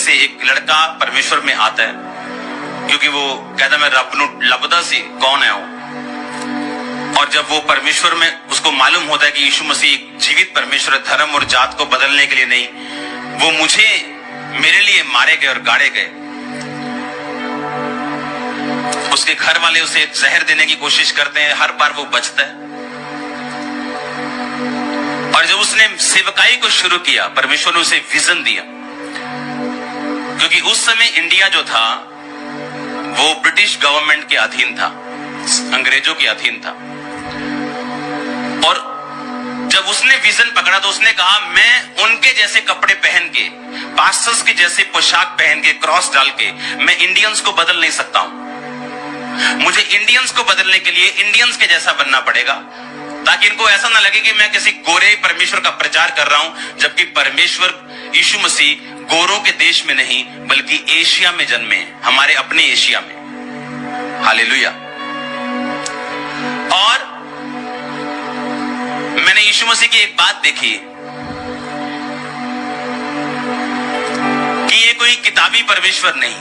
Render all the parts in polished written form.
से एक लड़का परमेश्वर में आता है, क्योंकि वो कहता मैं रब नू लभदा सी कौन है वो। और जब वो परमेश्वर में उसको मालूम होता है कि यीशु मसीह एक जीवित परमेश्वर, धर्म और जात को बदलने के लिए नहीं, वो मेरे लिए मारे गए और गाड़े गए। उसके घर वाले उसे जहर देने की कोशिश करते हैं, हर बार वो बचता है। और जब उसने सेवकाई को शुरू किया, परमेश्वर ने उसे विजन दिया, क्योंकि उस समय इंडिया जो था वो ब्रिटिश गवर्नमेंट के अधीन था, अंग्रेजों के अधीन था। और जब उसने विजन पकड़ा तो उसने कहा मैं उनके जैसे कपड़े पहन के, पास्टर्स के जैसे पोशाक पहन के, क्रॉस डाल के मैं इंडियंस को बदल नहीं सकता हूं। मुझे इंडियंस को बदलने के लिए इंडियंस के जैसा बनना पड़ेगा, ताकि इनको ऐसा ना लगे कि मैं किसी गोरे परमेश्वर का प्रचार कर रहा हूं, जबकि परमेश्वर यीशु मसीह गोरों के देश में नहीं बल्कि एशिया में जन्मे हैं, हमारे अपने एशिया में। हालेलुया। और मैंने यीशु मसीह की एक बात देखी कि ये कोई किताबी परमेश्वर नहीं।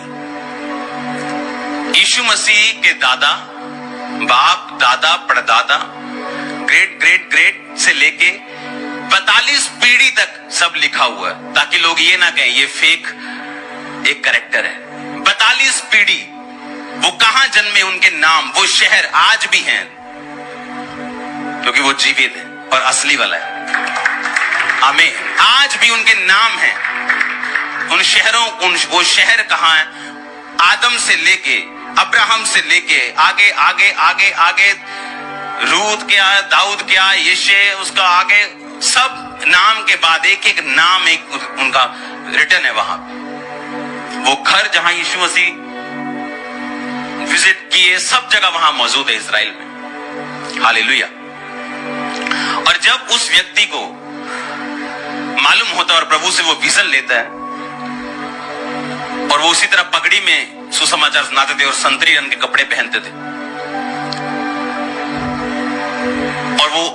यीशु मसीह के दादा, बाप, दादा, परदादा, ग्रेट ग्रेट ग्रेट से लेके 42 पीढ़ी तक सब लिखा हुआ है, ताकि लोग ये ना कहें ये फेक एक कैरेक्टर है। 42 पीढ़ी वो कहां जन्मे, उनके नाम, वो शहर आज भी हैं, क्योंकि वो जीवित है और असली वाला है। आमीन। आज भी उनके नाम हैं, उन शहरों, वो शहर कहां है, आदम से लेके, अब्राहम से लेके आगे आगे आगे आगे, रूत क्या, दाऊद क्या, यिशे, उसका आगे सब नाम के बाद एक एक नाम एक उनका रिटर्न है वहां। वो घर जहां यीशु मसीह विजिट किए, सब जगह वहां मौजूद है इजराइल में। हालेलुया। और जब उस व्यक्ति को मालूम होता है और प्रभु से वो विजन लेता है, और वो उसी तरह पगड़ी में सुसमाचार सुनाते थे और संतरी रंग के कपड़े पहनते थे, और वो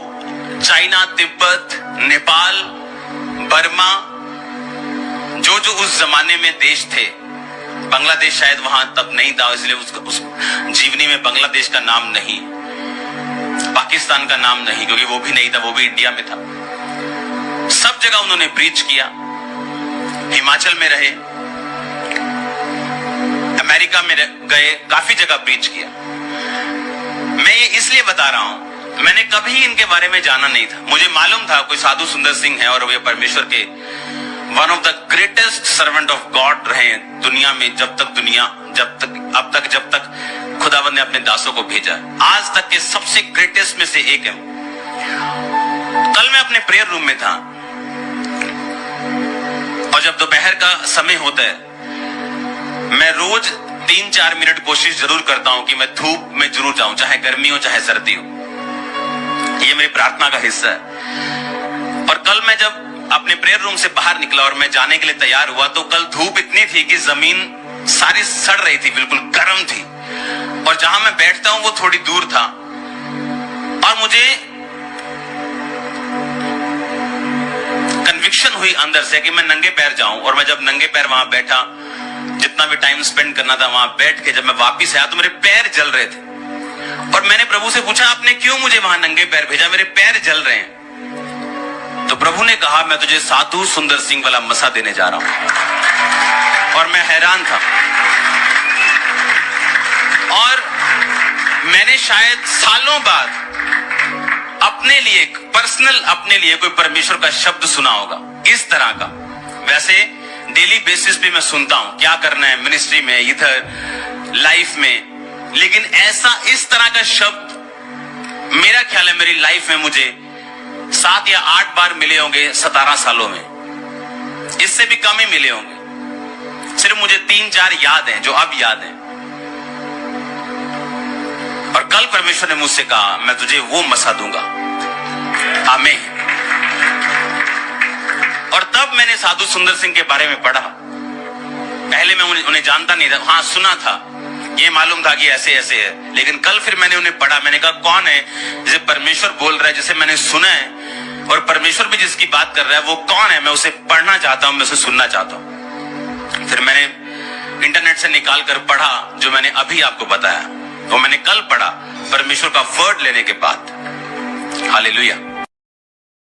चाइना, तिब्बत, नेपाल, बर्मा, जो जो उस जमाने में देश थे, बांग्लादेश शायद वहां तब नहीं था, इसलिए उस जीवनी में बांग्लादेश का नाम नहीं, पाकिस्तान का नाम नहीं, क्योंकि वो भी नहीं था, वो भी इंडिया में था। सब जगह उन्होंने प्रीच किया, हिमाचल में रहे, अमेरिका में गए, काफी जगह प्रीच किया। मैं ये इसलिए बता रहा हूं, मैंने कभी इनके बारे में जाना नहीं था। मुझे मालूम था कोई साधु सुंदर सिंह है और वे परमेश्वर के one of the greatest servant of God रहे दुनिया में, अब तक जब तक खुदावंद ने अपने दासों को भेजा, आज तक के सबसे ग्रेटेस्ट में से एक है। कल मैं अपने प्रेयर रूम में था, और जब दोपहर का समय होता है, मैं रोज 3-4 मिनट कोशिश जरूर करता हूं कि मैं धूप में जरूर जाऊं, चाहे गर्मी हो चाहे सर्दी हो। ये मेरी प्रार्थना का हिस्सा है। और कल मैं जब अपने प्रेयर रूम से बाहर निकला और मैं जाने के लिए तैयार हुआ, तो कल धूप इतनी थी कि जमीन सारी सड़ रही थी, बिल्कुल गर्म थी, और जहां मैं बैठता हूं वो थोड़ी दूर था। और मुझे कन्विक्शन हुई अंदर से कि मैं नंगे पैर जाऊं, और मैं जब नंगे पैर वहां बैठा, जितना भी टाइम स्पेंड करना था वहां बैठ के, जब मैं वापिस आया तो मेरे पैर जल रहे थे। और मैंने प्रभु से पूछा, आपने क्यों मुझे वहां नंगे पैर भेजा, मेरे पैर जल रहे हैं। तो प्रभु ने कहा, मैं तुझे साधु सुंदर सिंह वाला मसा देने जा रहा हूं। और मैं हैरान था, और मैंने शायद सालों बाद अपने लिए पर्सनल, अपने लिए कोई परमेश्वर का शब्द सुना होगा इस तरह का। वैसे डेली बेसिस पे मैं सुनता हूं क्या करना है मिनिस्ट्री में, इधर लाइफ में, लेकिन ऐसा इस तरह का शब्द मेरा ख्याल है मेरी लाइफ में मुझे 7 या 8 बार मिले होंगे 17 सालों में, इससे भी कम ही मिले होंगे। सिर्फ मुझे 3-4 याद हैं जो अब याद हैं। और कल परमेश्वर ने मुझसे कहा, मैं तुझे वो मसा दूंगा। आमीन। और तब मैंने साधु सुंदर सिंह के बारे में पढ़ा। पहले मैं उन्हें जानता नहीं था, हाँ सुना था, ये मालूम था कि ऐसे ऐसे है, लेकिन कल फिर मैंने उन्हें पढ़ा। मैंने कहा कौन है जिसे परमेश्वर बोल रहा है, जिसे मैंने सुना है, और परमेश्वर भी जिसकी बात कर रहा है वो कौन है, मैं उसे पढ़ना चाहता हूं, मैं उसे सुनना चाहता हूं। फिर से निकाल कर पढ़ा जो मैंने अभी आपको बताया, वो मैंने कल पढ़ा परमेश्वर का वर्ड लेने के बाद। हालेलुया।